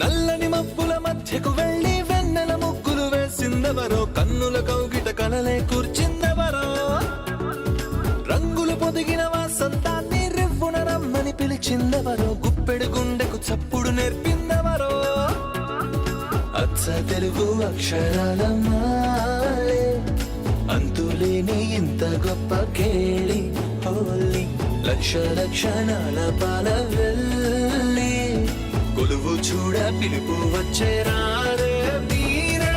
నల్లని మబ్బుల మధ్యకు వెళ్ళి వెన్నెల ముగ్గులు వేసిందెవరో, కన్నుల కౌగిట కలలే కూర్చిందెవరో, రంగులు పొదిగిన వాసంతాన్ని రివ్వున రమ్మని పిలిచిందెవరో, గుప్పెడు గుండెకు చప్పుడు నేర్పిందెవరో, అచ్చ తెలుగు అక్షరాల మాలే అంతులేని ఇంత గొప్ప కేళి హోలీ, లక్ష లక్షణాల పాల వెళ్ళి కొలువు చూడ పిలుపు వచ్చేరారే మీరే.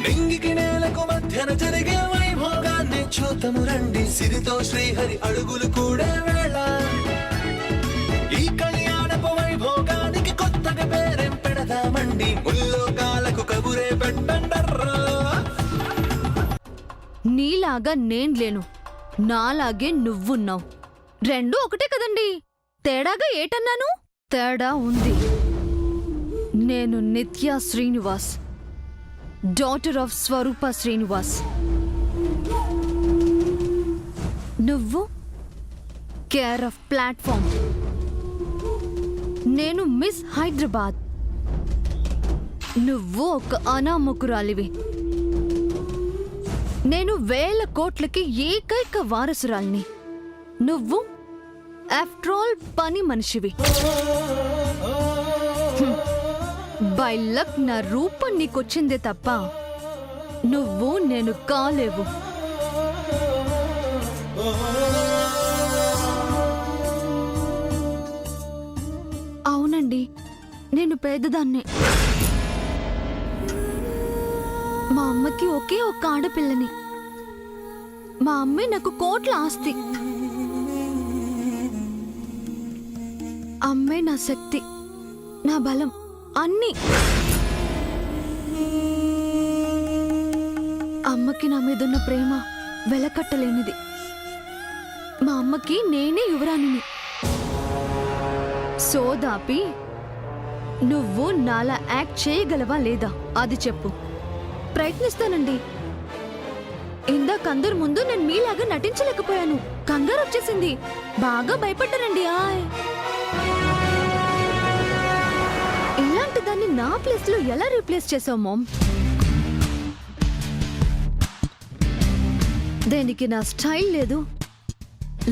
నింగికి నేలకు మధ్యన జరిగే వైభోగాన్ని చూతము రండి, సిరితో శ్రీహరి అడుగులు కూడా వేళ. ఈ కళ్యాణపు వైభోగానికి కొత్తగా పేరేం పెడదామండి, ముల్లోకాలకు కబురే పెట్టండర్రా. నీలాగా నేను లేను, నాలాగే నువ్వున్నావు, రెండూ ఒకటే కదండి. తేడాగా ఏటన్నాను? తేడా ఉంది. నేను నిత్య శ్రీనివాస్, డాటర్ ఆఫ్ స్వరూప శ్రీనివాస్. నువ్వు కేర్ ఆఫ్ ప్లాట్ఫామ్. నేను మిస్ హైదరాబాద్. నువ్వు ఒక అనామకురాలివి. నేను 1000 కోట్లకి ఏకైక వారసురాల్ని. నువ్వు ఆఫ్టర్ ఆల్ పని మనిషివి. బై లక్ నా రూపం నీకొచ్చిందే తప్ప నువ్వు నేను కాలేవు. అవునండి, నేను పేదదాన్నే. మా అమ్మకి ఒకే ఒక్క ఆడపిల్లని. మా అమ్మే నాకు కోట్ల ఆస్తి. అమ్మే నా శక్తి, నా బలం, అన్నీ. అమ్మకి నా మీదున్న ప్రేమ వెలకట్టలేనిది. మా అమ్మకి నేనే యువరాణిని. సోదాపి నువ్వు నాలా యాక్ట్ చేయగలవా లేదా అది చెప్పు. ప్రయత్నిస్తానండి. ఇందాక అందరి ముందు నేను మీలాగా నటించలేకపోయాను. కంగారు వచ్చేసింది. బాగా భయపడ్డారండి. ఇలాంటి దాన్ని నా ప్లేస్ లో ఎలా రీప్లేస్ చేసావు మామ్? దేనికి నా స్టైల్ లేదు,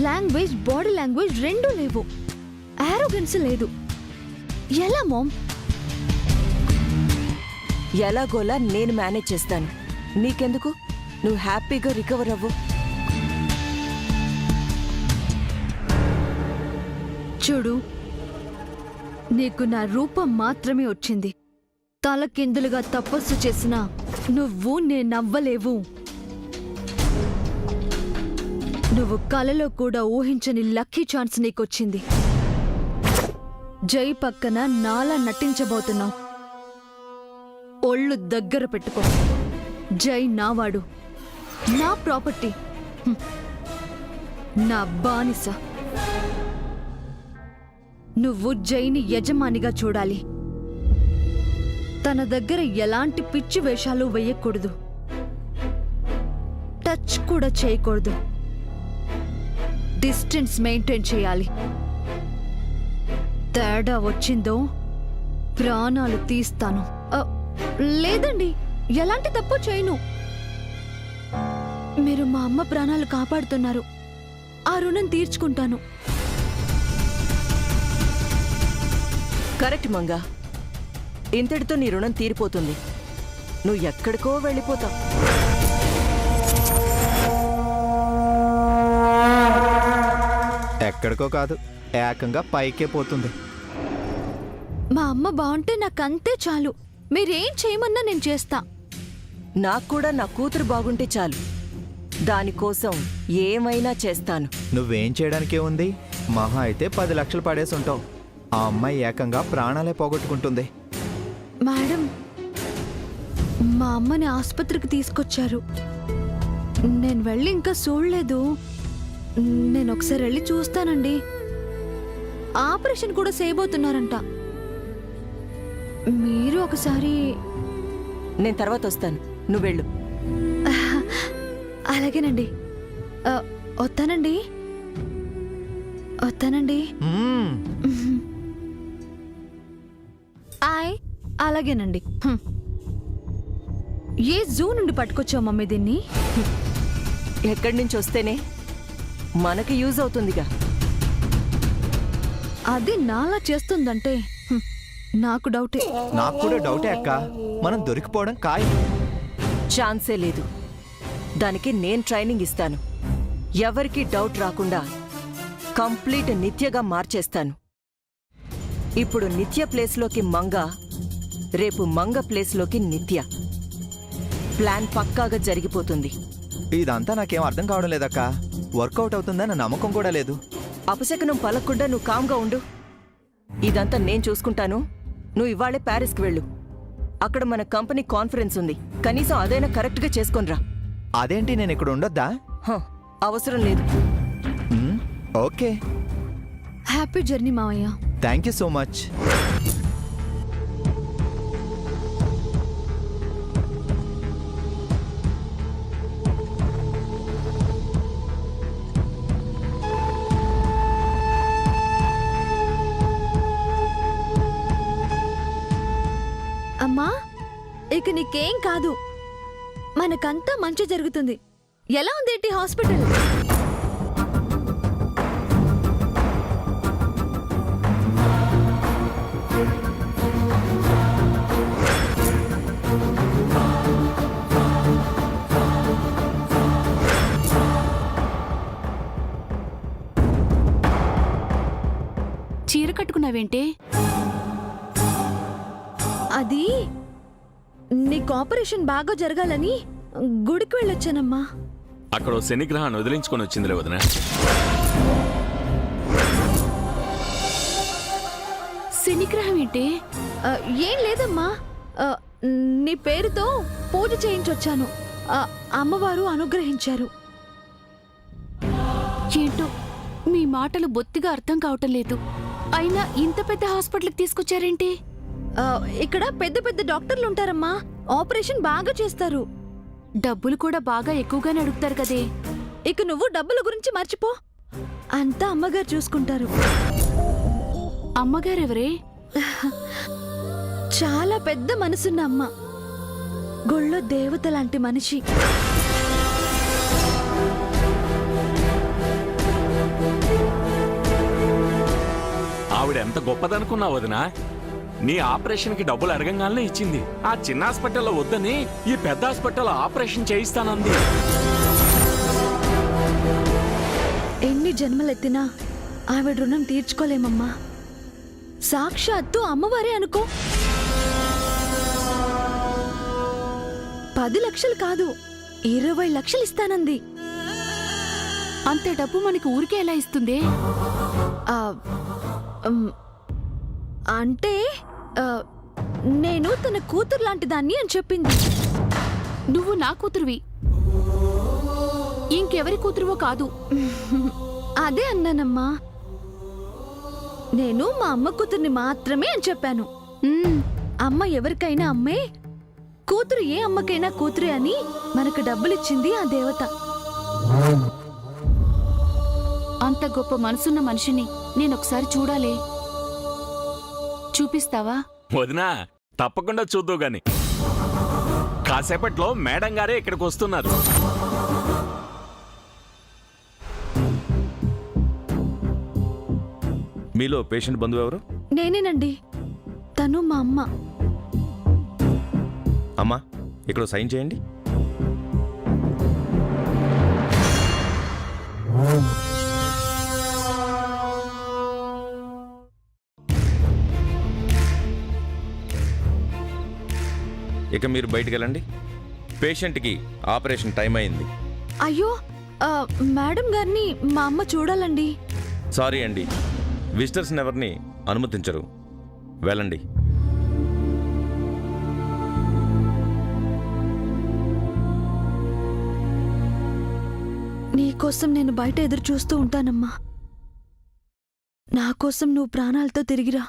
లాంగ్వేజ్, బాడీ లాంగ్వేజ్ రెండూ లేవు, ఆరోగెన్స్ లేదు. ఎలా మామ్? ఎలాగోలా నేను మేనేజ్ చేస్తాను. నీకెందుకు? నువ్వు హ్యాపీగా రికవర్ అవ్వు. చూడు, నీకు నా రూపం మాత్రమే వచ్చింది. తలకిందులుగా తపస్సు చేసినా నువ్వు నేనవ్వలేవు. నువ్వు కలలో కూడా ఊహించని లక్కీ ఛాన్స్ నీకొచ్చింది. జై పక్కన నాలా నటించబోతున్నావు. ఒళ్ళు దగ్గర పెట్టుకో. జై నావాడు, నా ప్రాపర్టీ, నా బానిస. నువ్వు జైని యజమానిగా చూడాలి. తన దగ్గర ఎలాంటి పిచ్చి వేషాలు వేయకూడదు, టచ్ కూడా చేయకూడదు. డిస్టెన్స్ మెయింటైన్ చేయాలి. తేడా వచ్చిందో ప్రాణాలు తీస్తాను. లేదండి, ఎలాంటి తప్పు చేయను. మీరు మా అమ్మ ప్రాణాలు కాపాడుతున్నారు. ఆ రుణం తీర్చుకుంటాను. కరెక్ట్ మంగా. ఇంతటితో నీ రుణం తీరిపోతుంది. నువ్వు ఎక్కడికో వెళ్ళిపోతావు. ఎక్కడికో కాదు, ఏకంగా పైకే పోతుంది. మా అమ్మ బాగుంటే నాకంతే చాలు. మీరేం చేయమన్నా నేను చేస్తా. నాకు కూడా నా కూతురు బాగుంటే చాలు. దానికోసం ఏమైనా చేస్తాను. నువ్వేం చేయడానికే ఉంది? మహా అయితే 10 లక్షలు పడేసి ఉంటావు. ఆ అమ్మాయి ఏకంగా ప్రాణాలే పోగొట్టుకుంటుంది. మేడం, మా అమ్మని ఆసుపత్రికి తీసుకొచ్చారు. నేను వెళ్ళి ఇంకా చూడలేదు. నేను ఒకసారి వెళ్ళి చూస్తానండి. ఆపరేషన్ కూడా చేయబోతున్నారంట. మీరు ఒకసారి. నేను తర్వాత వస్తాను, నువ్వు వెళ్ళు. అలాగేనండి. వస్తానండి. వస్తానండి. అలాగేనండి. ఏ జూ నుండి పట్టుకొచ్చావు మమ్మీ దీన్ని? ఎక్కడి నుంచి వస్తేనే మనకి యూజ్ అవుతుందిగా. అది నాలా చేస్తుందంటే నాకు డౌటే. నాకు కూడా డౌటే అక్క. మనం దొరికిపోవడం ఖాయం. ఛాన్సే లేదు. దానికి నేను ట్రైనింగ్ ఇస్తాను. ఎవరికీ డౌట్ రాకుండా కంప్లీట్ నిత్యగా మార్చేస్తాను. ఇప్పుడు నిత్య ప్లేస్లోకి మంగ, రేపు మంగ ప్లేస్లోకి నిత్య. ప్లాన్ పక్కాగా జరిగిపోతుంది. ఇదంతా నాకేం అర్థం కావడం లేదక్క. వర్కౌట్ అవుతుందన్న నమ్మకం కూడా లేదు. అపశకనం పలక్కుండా నువ్వు కామ్గా ఉండు. ఇదంతా నేను చూసుకుంటాను. నువ్వు ఇవాళే ప్యారిస్కి వెళ్ళు. అక్కడ మన కంపెనీ కాన్ఫరెన్స్ ఉంది. కనీసం అదైనా కరెక్ట్గా చేసుకొనిరా. అదేంటి, నేను ఇక్కడ ఉండొద్దా? అవసరం లేదు. ఓకే. హ్యాపీ జర్నీ మావయ్య. Thank you so much. అమ్మా, ఇక నీకేం కాదు. మనకంతా మంచి జరుగుతుంది. ఎలా ఉందేంటి హాస్పిటల్? చీర కట్టుకున్నావేంటే? అది నీకు ఆపరేషన్ బాగా జరగాలని గుడికి వెళ్ళొచ్చానమ్మా. అక్కడ శనిగ్రహాన్ని వదిలించుకొని వచ్చిందిలే వదిన. శనిగ్రహం ఏంటి? ఏం లేదమ్మా. నీ పేరుతో పూజ చేయించొచ్చాను. అమ్మవారు అనుగ్రహించారు. ఏంటో మీ మాటలు బొత్తిగా అర్థం కావటం లేదు. అయినా ఇంత పెద్ద హాస్పిటల్కి తీసుకొచ్చారేంటి? ఇక్కడ పెద్ద పెద్ద డాక్టర్లు ఉంటారమ్మా. ఆపరేషన్ బాగా చేస్తారు. డబ్బులు కూడా బాగా ఎక్కువగానే అడుగుతారు కదే. ఇక నువ్వు డబ్బుల గురించి మర్చిపో. అంతా అమ్మగారు చూసుకుంటారు. అమ్మగారెవరే? చాలా పెద్ద మనసున్న అమ్మ. గుళ్ళో దేవత లాంటి మనిషి. ఆవిడ ఎంత గొప్పదనుకున్నావు వదిన. నీ ఆపరేషన్ కి డబ్బులు అడగంగానే ఇచ్చింది. ఆ చిన్న హాస్పిటల్లో వద్దని ఈ పెద్ద హాస్పిటల్లో ఆపరేషన్ చేయిస్తానంది. ఎన్ని జన్మలెత్తినా ఆవిడ రుణం తీర్చుకోలేమమ్మా. సాక్షాత్తు అమ్మవారే అనుకో. 10 లక్షలు కాదు, 20 లక్షలు ఇస్తానంది. అంత డబ్బు మనకి ఊరికే ఎలా ఇస్తుంది? ఆ, అంటే నేను తన కూతురు లాంటి దాన్ని అని చెప్పింది. నువ్వు నా కూతురువి, ఇంకెవరి కూతురువో కాదు. అదే అన్నానమ్మా. నేను మా అమ్మ కూతుర్ని మాత్రమే అని చెప్పాను. అమ్మ ఎవరికైనా అమ్మే, కూతురు ఏ అమ్మకైనా కూతురే అని మనకు డబ్బులిచ్చింది ఆ దేవత. అంత గొప్ప మనసున్న మనిషిని నేనొకసారి చూడాలే. చూపిస్తావా? వదినా, తప్పకుండా చూద్దావు గాని. కాసేపట్లో మేడం గారే ఇక్కడికి వస్తున్నారు. మీలో పేషెంట్ బంధువు ఎవరు? నేనేనండి. తను మా అమ్మ. అమ్మా, ఇక్కడ సైన్ చేయండి. ఇక మీరు బయటికి వెళ్ళండి. పేషెంట్కి ఆపరేషన్ టైం అయింది. అయ్యో, మేడం గారిని మా అమ్మ చూడాలండి. సారీ అండి, విజిటర్స్ ఎవరిని అనుమతించరు. వెళ్ళండి. నీకోసం నేను బయట ఎదురు చూస్తూ ఉంటానమ్మా. నా కోసం నువ్వు ప్రాణాలతో తిరిగిరా.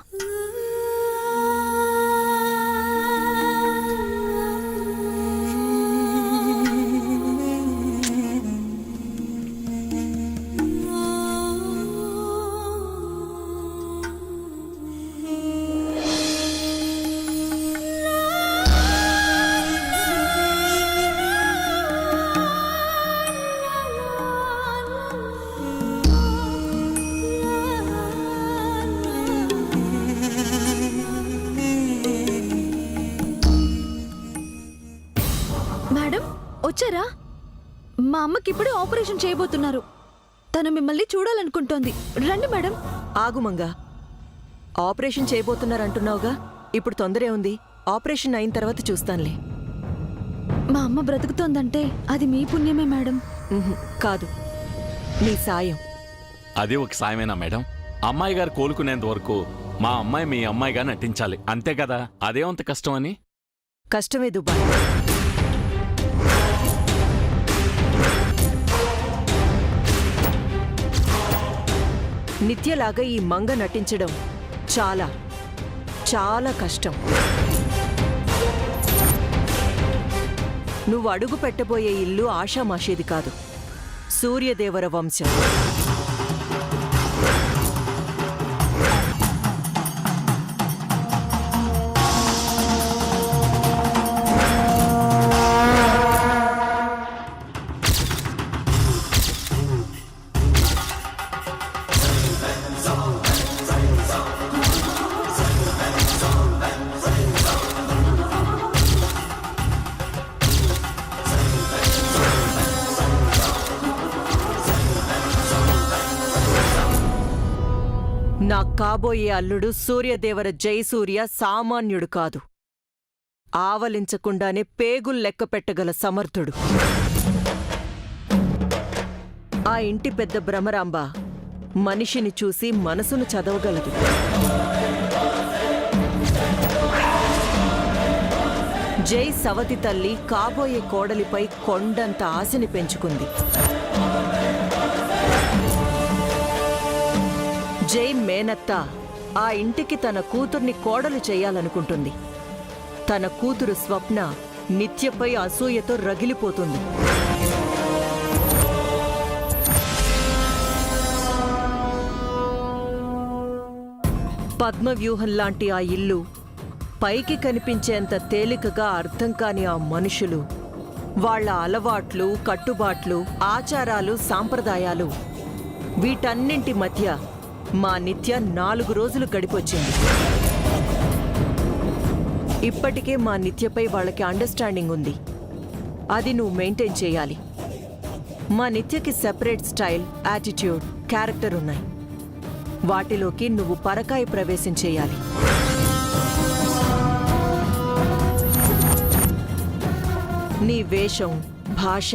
అమ్మకి ఇప్పుడే ఆపరేషన్ చేయబోతున్నారు. తను మిమ్మల్ని చూడాలనుకుంటోంది. రండి మేడం. ఆగుమంగా, ఆపరేషన్ చేయబోతున్నారంటున్నావుగా, ఇప్పుడు తొందరే ఉంది. ఆపరేషన్ అయిన తర్వాత చూస్తానులే. మా అమ్మ బ్రతుకుతోందంటే అది మీ పుణ్యమే మేడం. కాదు, నీ సాయం. అది ఒక సాయమేనా మేడం? అమ్మాయి గారు కోలుకునేంత వరకు మా అమ్మాయి మీ అమ్మాయిగా నటించాలి, అంతే కదా? అదేమంత కష్టం అని? కష్టమే దుబాయ్. నిత్యలాగా ఈ మంగ నటించడం చాలా చాలా కష్టం. నువ్వు అడుగు పెట్టబోయే ఇల్లు ఆషామాషేది కాదు. సూర్యదేవర వంశం. నా కాబోయే అల్లుడు సూర్యదేవర జయసూర్య సామాన్యుడు కాదు. ఆవలించకుండానే పేగుల్లెక్క పెట్టగల సమర్థుడు. ఆ ఇంటి పెద్ద భ్రమరాంబ మనిషిని చూసి మనసును చదవగలదు. జై సవతి తల్లి కాబోయే కోడలిపై కొండంత ఆశని పెంచుకుంది. జై మేనత్త ఆ ఇంటికి తన కూతుర్ని కోడలు చెయ్యాలనుకుంటుంది. తన కూతురు స్వప్న నిత్యపై అసూయతో రగిలిపోతుంది. పద్మవ్యూహంలాంటి ఆ ఇల్లు, పైకి కనిపించేంత తేలికగా అర్థం కాని ఆ మనుషులు, వాళ్ల అలవాట్లు, కట్టుబాట్లు, ఆచారాలు, సాంప్రదాయాలు, వీటన్నింటి మధ్య మా నిత్య 4 రోజులు గడిపొచ్చింది. ఇప్పటికే మా నిత్యపై వాళ్ళకి అండర్స్టాండింగ్ ఉంది. అది నువ్వు మెయింటైన్ చేయాలి. మా నిత్యకి సెపరేట్ స్టైల్, యాటిట్యూడ్, క్యారెక్టర్ ఉన్నాయి. వాటిలోకి నువ్వు పరకాయ ప్రవేశం చేయాలి. నీ వేషం, భాష,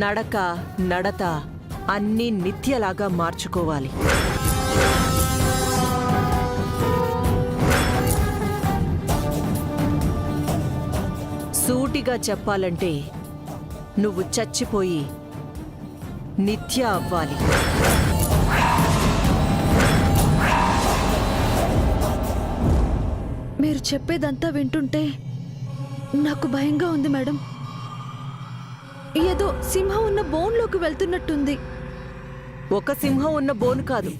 నడక, నడత అన్నీ నిత్యలాగా మార్చుకోవాలి. సూటిగా చెప్పాలంటే నువ్వు చచ్చిపోయి నిత్య అవ్వాలి. మీరు చెప్పేదంతా వింటుంటే నాకు భయంగా ఉంది మేడం. ఏదో సింహం ఉన్న బోన్లోకి వెళ్తున్నట్టుంది. ఒక సింహం ఉన్న బోను కాదు,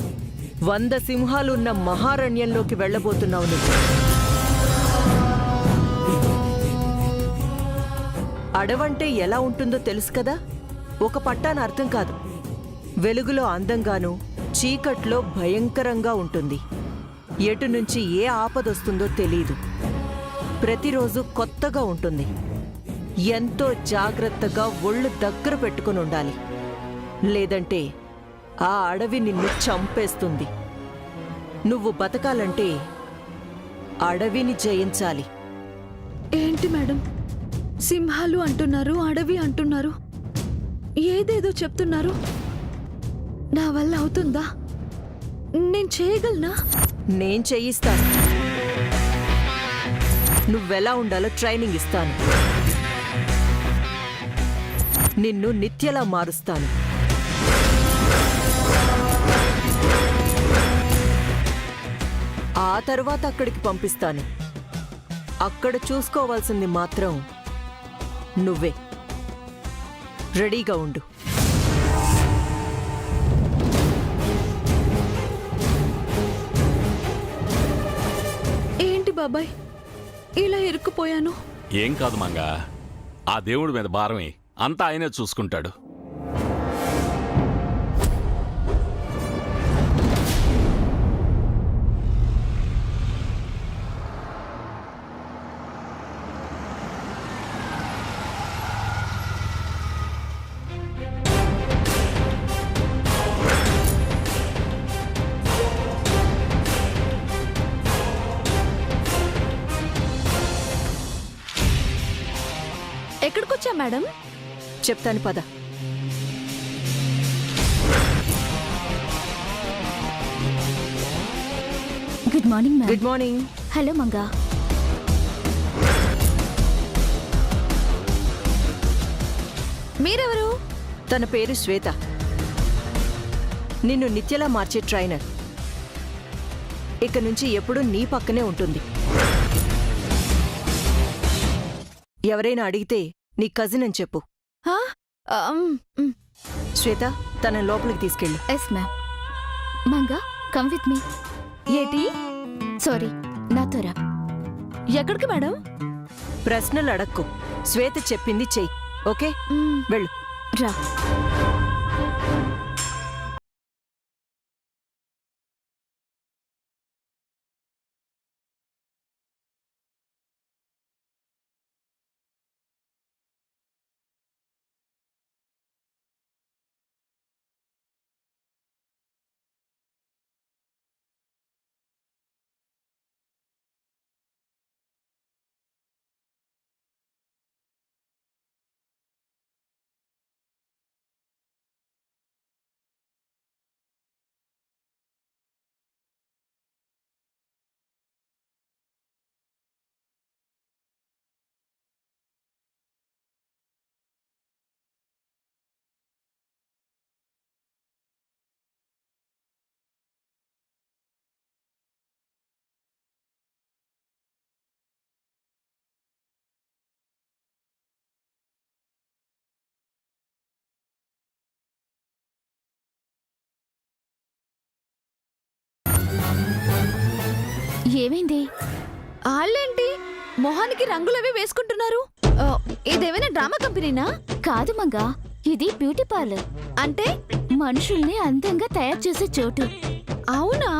100 సింహాలున్న మహారణ్యంలోకి వెళ్ళబోతున్నావు నువ్వు. అడవంటే ఎలా ఉంటుందో తెలుసు కదా? ఒక పట్టాన అర్థం కాదు. వెలుగులో అందంగాను, చీకట్లో భయంకరంగా ఉంటుంది. ఎటు నుంచి ఏ ఆపదొస్తుందో తెలీదు. ప్రతిరోజు కొత్తగా ఉంటుంది. ఎంతో జాగ్రత్తగా ఒళ్ళు దగ్గర పెట్టుకుని ఉండాలి. లేదంటే ఆ అడవి నిన్ను చంపేస్తుంది. నువ్వు బతకాలంటే అడవిని జయించాలి. ఏంటి మేడం, సింహాలు అంటున్నారు, అడవి అంటున్నారు, ఏదేదో చెప్తున్నారు. నా వల్ల అవుతుందా? నేను చేయగలనా? నేను చేయిస్తాను. నువ్వెలా ఉండాలో ట్రైనింగ్ ఇస్తాను. నిన్ను నిత్యలా మారుస్తాను. ఆ తర్వాత అక్కడికి పంపిస్తాను. అక్కడ చూసుకోవాల్సింది మాత్రం నువ్వే. రెడీగా ఉండు. ఏంటి బాబాయ్, ఇలా ఇరుక్కుపోయాను? ఏం కాదు మంగా, ఆ దేవుడి మీద భారమే, అంతా ఆయనే చూసుకుంటాడు. ఇక్కడికొచ్చా మేడం. చెప్తాను పద. Good morning ma'am. Good morning. Hello Manga. మీరెవరు? తన పేరు శ్వేత. నిన్ను నిత్యలా మార్చే ట్రైనర్. ఇక నుంచి ఎప్పుడూ నీ పక్కనే ఉంటుంది. ఎవరైనా అడిగితే నీ కజిన్ అని చెప్పు. హా? శ్వేత, తన లోపలికి తీసుకెళ్ళు. Yes ma'am. Manga, come with me. ఏటి? సారీ, నాతో రా. ఎక్కడికి మేడం? ప్రశ్నలు అడక్కు. శ్వేత చెప్పింది చెయ్యి. ఓకే, వెళ్ళు. రా. ఏమైంది? వాళ్ళేంటి మొహానికి రంగులవి వేసుకుంటున్నారు? ఇదేమైనా డ్రామా కంపెనీనా? కాదు మంగా, ఇది బ్యూటీ పార్లర్. అంటే మనుషుల్ని అందంగా తయారు చేసే చోటు. అవునా?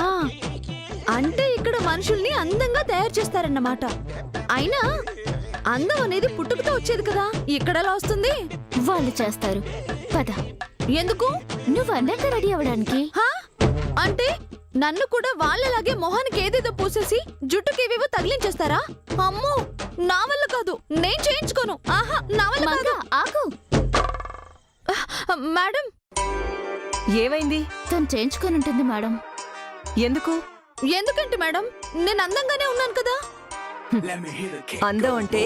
అంటే ఇక్కడ మనుషుల్ని అందంగా తయారు చేస్తారన్నమాట. అయినా అందం అనేది పుట్టుకతో వచ్చేది కదా, ఇక్కడెలా వస్తుంది? వాళ్ళు చేస్తారు. పద. ఎందుకు? నువ్వు అందంగా రెడీ అవ్వడానికి. హా? అంటే నన్ను కూడా వాళ్ళలాగే మొహానికి ఏదేదో పూసేసి జుట్టుకి ఏవేవో తగిలించేస్తారా? అమ్మో, నా వల్ల కాదు, నేను చేయించుకోను. ఆహా, నా వల్ల కాదు. ఆగు. మేడం. ఏమైంది? తను చేయించుకొని ఉంటుంది మేడం. ఎందుకు? ఎందుకంటే మేడం, నేను అందంగానే ఉన్నాను కదా. అందం అంటే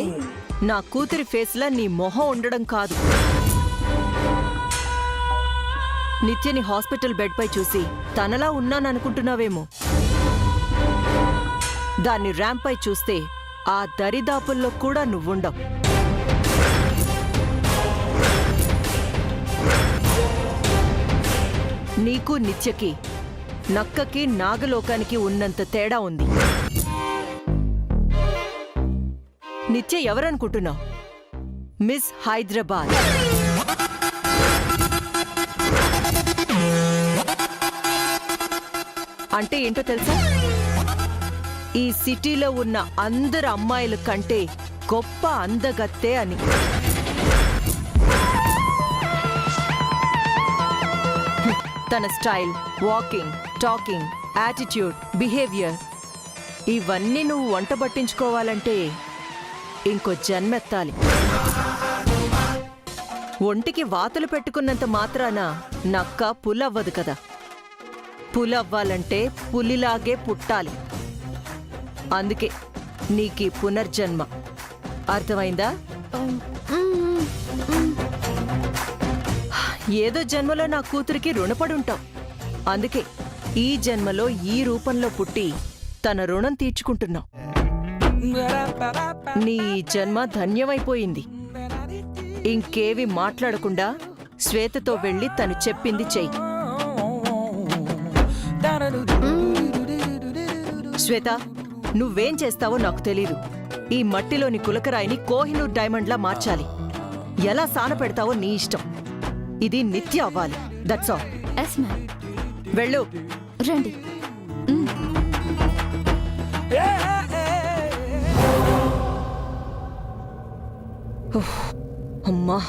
నా కూతురి ఫేస్లా నీ మొహం ఉండడం కాదు. నిత్యని హాస్పిటల్ బెడ్ పై చూసి తనలా ఉన్నాననుకుంటున్నావేమో. దాన్ని ర్యాంప్ పై చూస్తే ఆ దరిదాపుల్లో కూడా నువ్వుండవు. నీకు నిత్యకి, నక్కకి నాగలోకానికి ఉన్నంత తేడా ఉంది. నిత్య ఎవరనుకుంటున్నావు? మిస్ హైదరాబాద్. అంటే ఏంటో తెలుసా? ఈ సిటీలో ఉన్న అందరు అమ్మాయిల కంటే గొప్ప అందగత్తే అని. తన style, walking, talking, attitude, behaviour ఇవన్నీ నువ్వు వంట పట్టించుకోవాలంటే ఇంకో జన్మెత్తాలి. ఒంటికి వాతలు పెట్టుకున్నంత మాత్రాన నక్క పులవ్వదు కదా. పులవ్వాలంటే పులిలాగే పుట్టాలి. అందుకే నీకీ పునర్జన్మ. అర్థమైందా? ఏదో జన్మలో నా కూతురికి రుణపడుంటావు. అందుకే ఈ జన్మలో ఈ రూపంలో పుట్టి తన రుణం తీర్చుకుంటున్నావు. నీ జన్మ ధన్యమైపోయింది. ఇంకేవి మాట్లాడకుండా శ్వేతతో వెళ్ళి తను చెప్పింది చెయ్యి. శ్వేత, నువ్వేం చేస్తావో నాకు తెలీదు. ఈ మట్టిలోని కులకరాయిని కోహినూర్ డైమండ్లా మార్చాలి. ఎలా సాన పెడతావో నీ ఇష్టం. ఇది నిత్య అవ్వాలి. That's all. Yes ma'am. వెళ్ళు. రండి. అమ్మా.